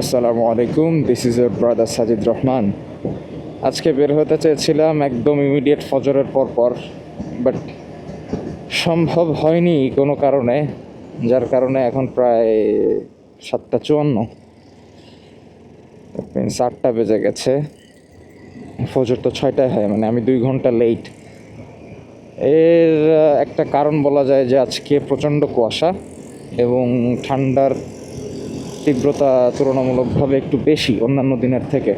আসসালামু আলাইকুম, this is your brother Sajid Rahman. আজকে বের হতে চেয়েছিলাম একদম ইমিডিয়েট ফজরের পর, বাট সম্ভব হয়নি কোনো কারণে, যার কারণে এখন প্রায় 7:54, মিনস 8টা বেজে গেছে। ফজর তো 6টায় হয়, মানে আমি 2 ঘন্টা লেট। এর একটা কারণ বলা যায় যে আজকে প্রচণ্ড কুয়াশা এবং ঠান্ডার তীব্রতা তুলনামূলকভাবে একটু বেশি অন্যান্য দিনের থেকে।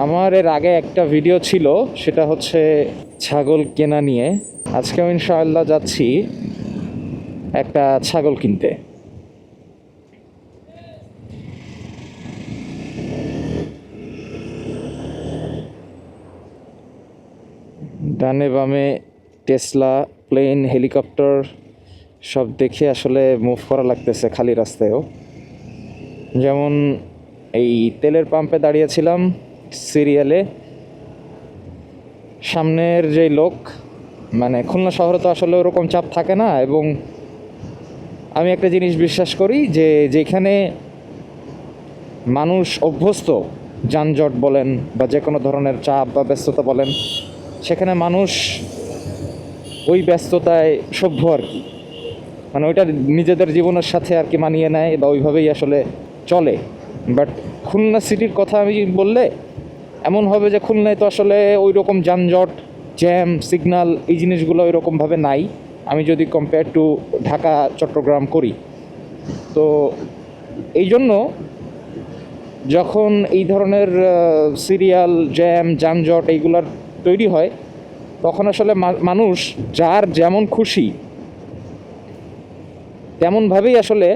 আমার এর আগে একটা ভিডিও ছিল, সেটা হচ্ছে ছাগল কেনা নিয়ে। আজকেও ইনশাআল্লাহ যাচ্ছি একটা ছাগল কিনতে। ডানে বামে টেসলা, প্লেন, হেলিকপ্টার সব দেখে আসলে মুভ করা লাগতেছে খালি রাস্তায়ও। যেমন এই তেলের পাম্পে দাঁড়িয়েছিলাম সিরিয়ালে, সামনের যেই লোক, মানে খুলনা শহরে তো আসলে ওরকম চাপ থাকে না, এবং আমি একটা জিনিস বিশ্বাস করি যে যেখানে মানুষ অভ্যস্ত, যানজট বলেন বা যে কোনো ধরনের চাপ বা ব্যস্ততা বলেন, সেখানে মানুষ ওই ব্যস্ততায় সভ্য আর কি, মানে ওইটা নিজেদের জীবনের সাথে আর কি মানিয়ে নেয় বা ওইভাবেই আসলে চলে। বাট খুলনা সিটির কথা আমি বললে এমন হবে যে খুলনায় তো আসলে ওই রকম যানজট, জ্যাম, সিগন্যাল, এই জিনিসগুলো ওই রকমভাবে নাই, আমি যদি কম্পেয়ার টু ঢাকা চট্টগ্রাম করি। তো এই জন্য যখন এই ধরনের সিরিয়াল, জ্যাম, যানজট এইগুলার তৈরি হয়, তখন আসলে মানুষ যার যেমন খুশি তেমনভাবেই আসলে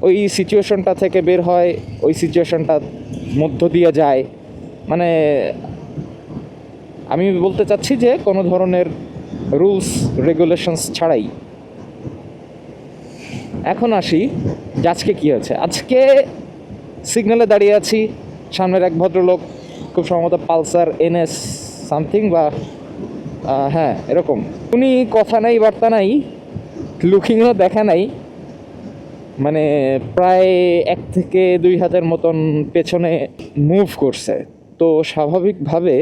ওই সিচুয়েশনটা থেকে বের হয়, ওই সিচুয়েশনটার মধ্য দিয়ে যায়। মানে আমি বলতে চাচ্ছি যে কোনো ধরনের রুলস রেগুলেশনস ছাড়াই। এখন আসি যে আজকে কী হয়েছে। আজকে সিগন্যালে দাঁড়িয়ে আছি, সামনের এক ভদ্রলোক, খুব সম্ভবত পালসার NS সামথিং বা হ্যাঁ এরকম, উনি কথা নাই বার্তা নাই, লুকিংও দেখা নাই, মানে প্রায় 1 থেকে 2 হাতের মতন পেছনে মুভ করছে। তো স্বাভাবিকভাবে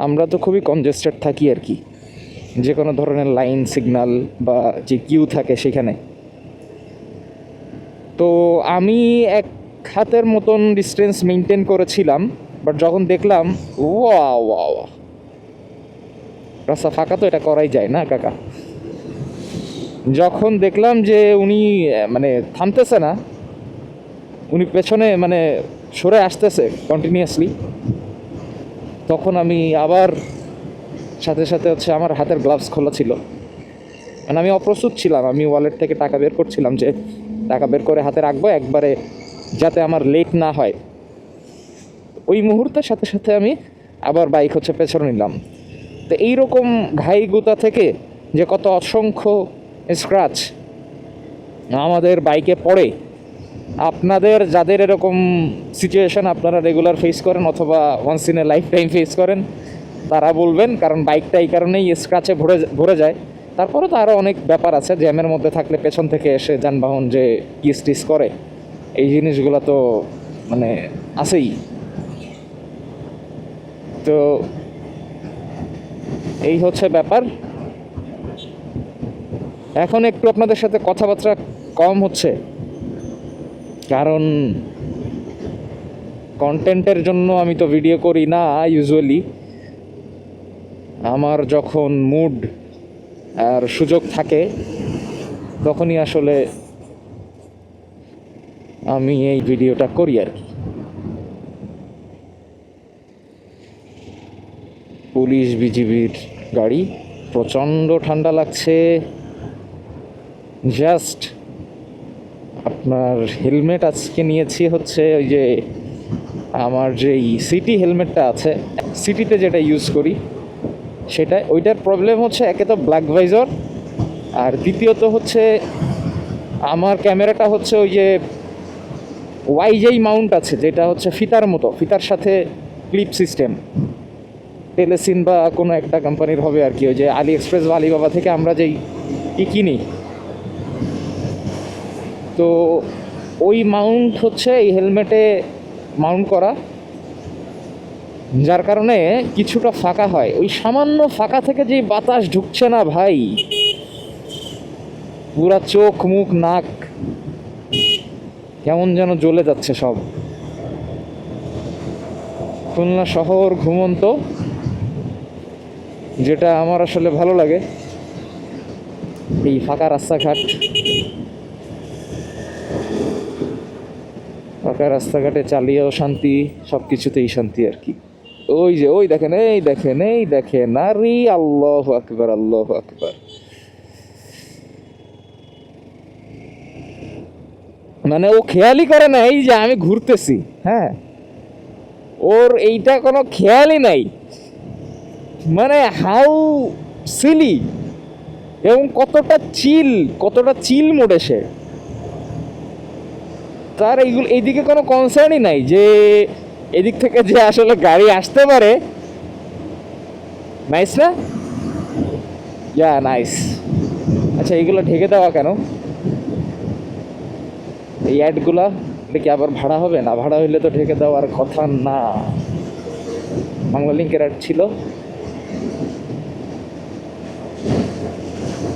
আমরা তো খুবই কনজেস্টেড থাকি আর কি, যে কোনো ধরনের লাইন, সিগন্যাল বা যে কিউ থাকে সেখানে। তো আমি 1 হাতের মতন ডিস্টেন্স মেনটেন করেছিলাম, বাট যখন দেখলাম ওয়া রাস্তা ফাঁকা, তো এটা করাই যায় না কাকা। যখন দেখলাম যে উনি মানে থামতেছে না, উনি পেছনে মানে সরে আসতেছে কন্টিনিউয়াসলি, তখন আমি আবার সাথে সাথে হচ্ছে আমার হাতের গ্লাভস খোলা ছিল, মানে আমি অপ্রস্তুত ছিলাম। আমি ওয়ালেট থেকে টাকা বের করছিলাম, যে টাকা বের করে হাতে রাখবো একবারে, যাতে আমার লেট না হয়। ওই মুহূর্তের সাথে সাথে আমি আবার বাইক হচ্ছে পেছনে নিলাম। তো এইরকম ঘাই গুতা থেকে যে কত অসংখ্য স্ক্র্যাচ আমাদের বাইকে পড়ে, আপনাদের যাদের এরকম সিচুয়েশান আপনারা রেগুলার ফেস করেন অথবা once in a lifetime face করেন, তারা বলবেন, কারণ বাইকটা এই কারণেই স্ক্র্যাচে ভরে যায়। তারপরে তো আরও অনেক ব্যাপার আছে, জ্যামের মধ্যে থাকলে পেছন থেকে এসে যানবাহন যে কিস টিস করে, এই জিনিসগুলো তো মানে আছেই। তো এই হচ্ছে ব্যাপার। এখন একটু আপনাদের সাথে কথাবার্তা কম হচ্ছে, কারণ কন্টেন্টের জন্য আমি তো ভিডিও করি না ইউজুয়ালি। আমার যখন মুড আর সুযোগ থাকে তখনই আসলে আমি এই ভিডিওটা করি আর কি। পুলিশ, বিজিবির গাড়ি, প্রচণ্ড ঠান্ডা লাগছে। জাস্ট আপনার হেলমেট আজকে নিয়েছি হচ্ছে ওই যে আমার যেই সিটি হেলমেটটা আছে, সিটিতে যেটা ইউজ করি সেটা। ওইটার প্রবলেম হচ্ছে, একে তো ব্ল্যাক ভাইজর, আর দ্বিতীয়ত হচ্ছে আমার ক্যামেরাটা হচ্ছে ওই যে ওয়াইজেই মাউন্ট আছে, যেটা হচ্ছে ফিতার মতো, ফিতার সাথে ক্লিপ সিস্টেম, টেলেসিন বা কোনো একটা কোম্পানির হবে আর কি, ওই যে আলি এক্সপ্রেস বা আলিবাবা থেকে আমরা যেই কিনি। তো ওই মাউন্ট হচ্ছে এই হেলমেটে মাউন্ট করা, যার কারণে কিছুটা ফাঁকা হয়। ওই সামান্য ফাঁকা থেকে যে বাতাস ঢুকছে না ভাই, পুরা চোখ মুখ নাক কেমন যেন জ্বলে যাচ্ছে সব। খুলনা শহর ঘুমন্ত, যেটা আমার আসলে ভালো লাগে। এই ফাঁকা রাস্তাঘাট, ফাঁকা রাস্তাঘাটে চালিয়েও শান্তি, সব কিছুতেই শান্তি আর কি। ওই যে ওই দেখেন, এই দেখেন, এই দেখেন, আরে আল্লাহু আকবার, আল্লাহু আকবার। মানে ও খেয়ালই করে না এই যে আমি ঘুরতেছি, হ্যাঁ, ওর এইটা কোনো খেয়ালই নাই। মানে হাউ সিলি, এবং কতটা চিল মোডে সে। তার এইদিকে কোনো কনসার্নই নাই যে এদিক থেকে যে আসলে গাড়ি আসতে পারে। নাইস না? ইয়া নাইস। আচ্ছা, এইগুলো ঢেকে দেওয়া কেন? এই অ্যাডগুলা এটা কি আবার ভাড়া হবে? না, ভাড়া হইলে তো ঢেকে দেওয়ার কথা না। বাংলা লিঙ্কের অ্যাড ছিল,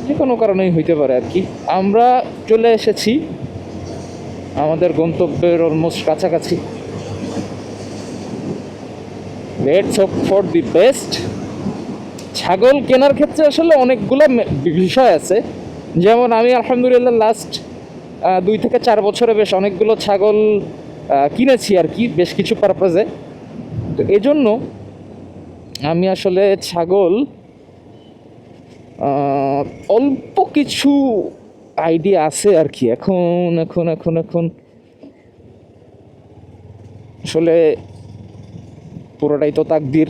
যে কোনো কারণেই হইতে পারে আর কি। আমরা চলে এসেছি আমাদের গন্তব্যের অলমোস্ট কাছাকাছি। Let's hope for the best. ছাগল কেনার ক্ষেত্রে আসলে অনেকগুলো বিষয় আছে। যেমন আমি আলহামদুলিল্লাহ লাস্ট 2 থেকে 4 বছরে বেশ অনেকগুলো ছাগল কিনেছি আর কি, বেশ কিছু পারপাজে। তো এজন্য আমি আসলে ছাগল অল্প কিছু আইডিয়া আছে আর কি। এখন এখন এখন এখন আসলে পুরোটাই তো তাকদির।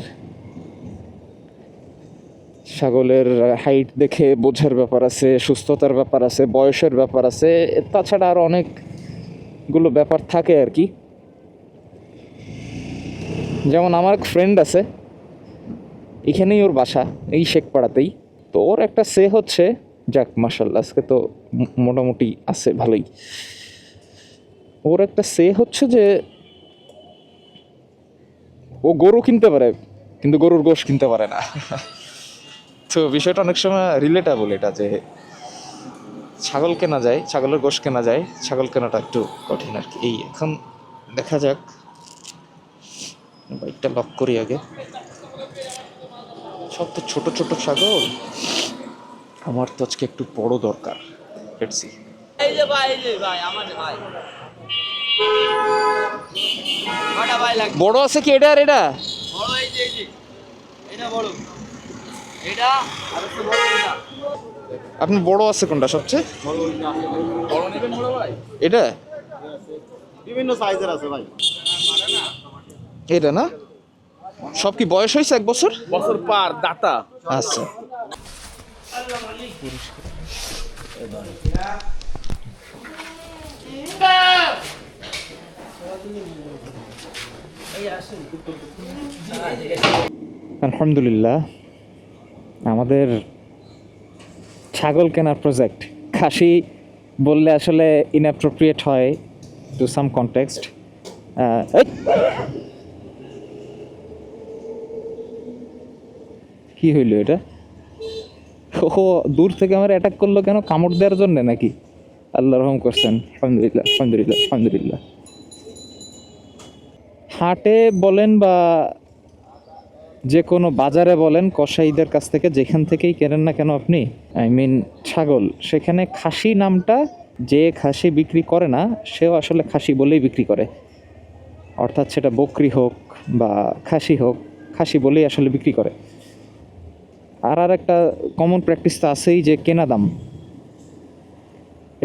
ছাগলের হাইট দেখে বোঝার ব্যাপার আছে, সুস্থতার ব্যাপার আছে, বয়সের ব্যাপার আছে, তাছাড়া আরও অনেকগুলো ব্যাপার থাকে আর কি। যেমন আমার এক ফ্রেন্ড আছে, এখানেই ওর বাসা, এই শেখপাড়াতেই। তো ওর একটা সে হচ্ছে, যাক মাশাল্লাহ আজকে তো মোটামুটি আছে ভালোই। ওর একটা সে হচ্ছে যে ও গরু কিনতে পারে কিন্তু গরুর গোশ কিনতে পারে না। তো বিষয়টা অনেক সময় রিলেটেবল, এটা যে ছাগল কেনা যায়, ছাগলের গোশ কেনা যায়, ছাগল কেনাটা একটু কঠিন আর কি। এই এখন দেখা যাক, বাইকটা লক করি আগে। সব তো ছোট ছোট ছাগল, আমার তো আজকে একটু বড় দরকার। Let's see. এই যে ভাই আমার ভাই কটা ভাই লাগবে? বড় আছে কি এটা? আর এটা বড়, এই যে এটা বড়, এটা আর একটু বড় এটা। আপনার বড় আছে কোনটা সবচেয়ে? বড় নেবেন বড় ভাই? এটা বিভিন্ন সাইজের আছে ভাই। এটা না? সব কি বয়স হয়েছে 1 বছর? বছর পার দাতা। আচ্ছা, আলহামদুলিল্লাহ আমাদের ছাগল কেনার প্রজেক্ট, খাসি বললে আসলে ইনঅ্যাপ্রোপ্রিয়েট হয় টু সাম কনটেক্সট। কি হইল এটা? ও দূর থেকে আমার অ্যাটাক করলো কেন? কামড় দেওয়ার জন্য নাকি? আল্লাহ রহম করছেন, আলহামদুলিল্লাহ আলহামদুলিল্লাহ আলহামদুলিল্লাহ। হাটে বলেন বা যে কোনো বাজারে বলেন, কসাইদের কাছ থেকে যেখান থেকেই কেনেন না কেন আপনি, আই মিন ছাগল, সেখানে খাসি নামটা যে খাসি বিক্রি করে না সেও আসলে খাসি বলেই বিক্রি করে। অর্থাৎ সেটা বকরি হোক বা খাসি হোক, খাসি বলেই আসলে বিক্রি করে। আর একটা কমন প্র্যাকটিস তো আছেই যে কেনা দাম,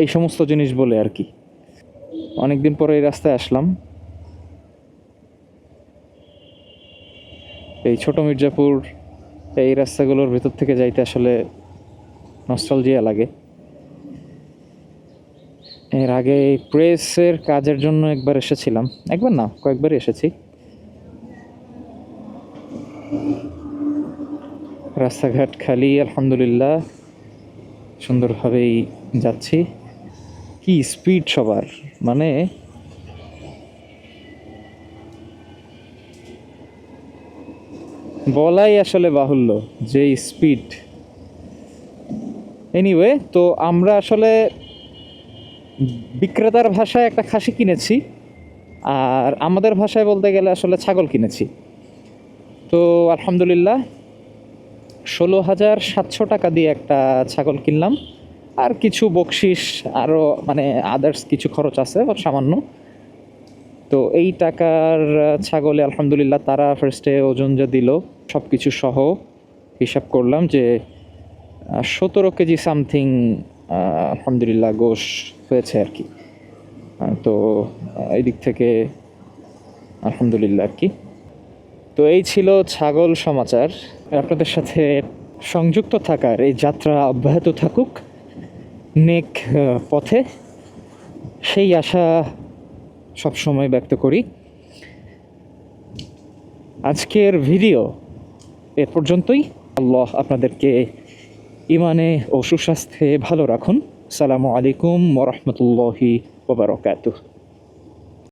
এই সমস্ত জিনিস বলে আর কি। অনেকদিন পরে এই রাস্তায় আসলাম। এই ছোট মির্জাপুর এই রাস্তাগুলোর ভেতর থেকে যাইতে আসলে নস্টালজিয়া লাগে। এর আগে এই প্রেসের কাজের জন্য একবার এসেছিলাম, একবার না কয়েকবারই এসেছি। রাস্তাঘাট খালি, আলহামদুলিল্লাহ সুন্দরভাবেই যাচ্ছি। কি স্পিড সবার, মানে বলাই আসলে বাহুল্য যে স্পিড। এনিওয়ে, তো আমরা আসলে বিক্রেতার ভাষায় একটা খাসি কিনেছি, আর আমাদের ভাষায় বলতে গেলে আসলে ছাগল কিনেছি। তো আলহামদুলিল্লাহ 16,700 টাকা দিয়ে একটা ছাগল কিনলাম, আর কিছু বকশিস আরও মানে আদার্স কিছু খরচ আছে সামান্য। তো এই টাকার ছাগলে আলহামদুলিল্লাহ তারা ফার্স্টে ওজন যা দিল সব কিছু সহ হিসাব করলাম যে 17 কেজি সামথিং আলহামদুলিল্লাহ গোশ হয়েছে আর কি। তো এই দিক থেকে আলহামদুলিল্লাহ আর কি। তো এই ছিল ছাগল সমাচার। আপনাদের সাথে সংযুক্ত থাকার এই যাত্রা অব্যাহত থাকুক নেক পথে, সেই আশা সবসময় ব্যক্ত করি। আজকের ভিডিও এ পর্যন্তই। আল্লাহ আপনাদেরকে ইমানে ও সুস্বাস্থ্যে ভালো রাখুন। আসসালামু আলাইকুম ওয়া রাহমাতুল্লাহি ওয়া বারাকাতুহু।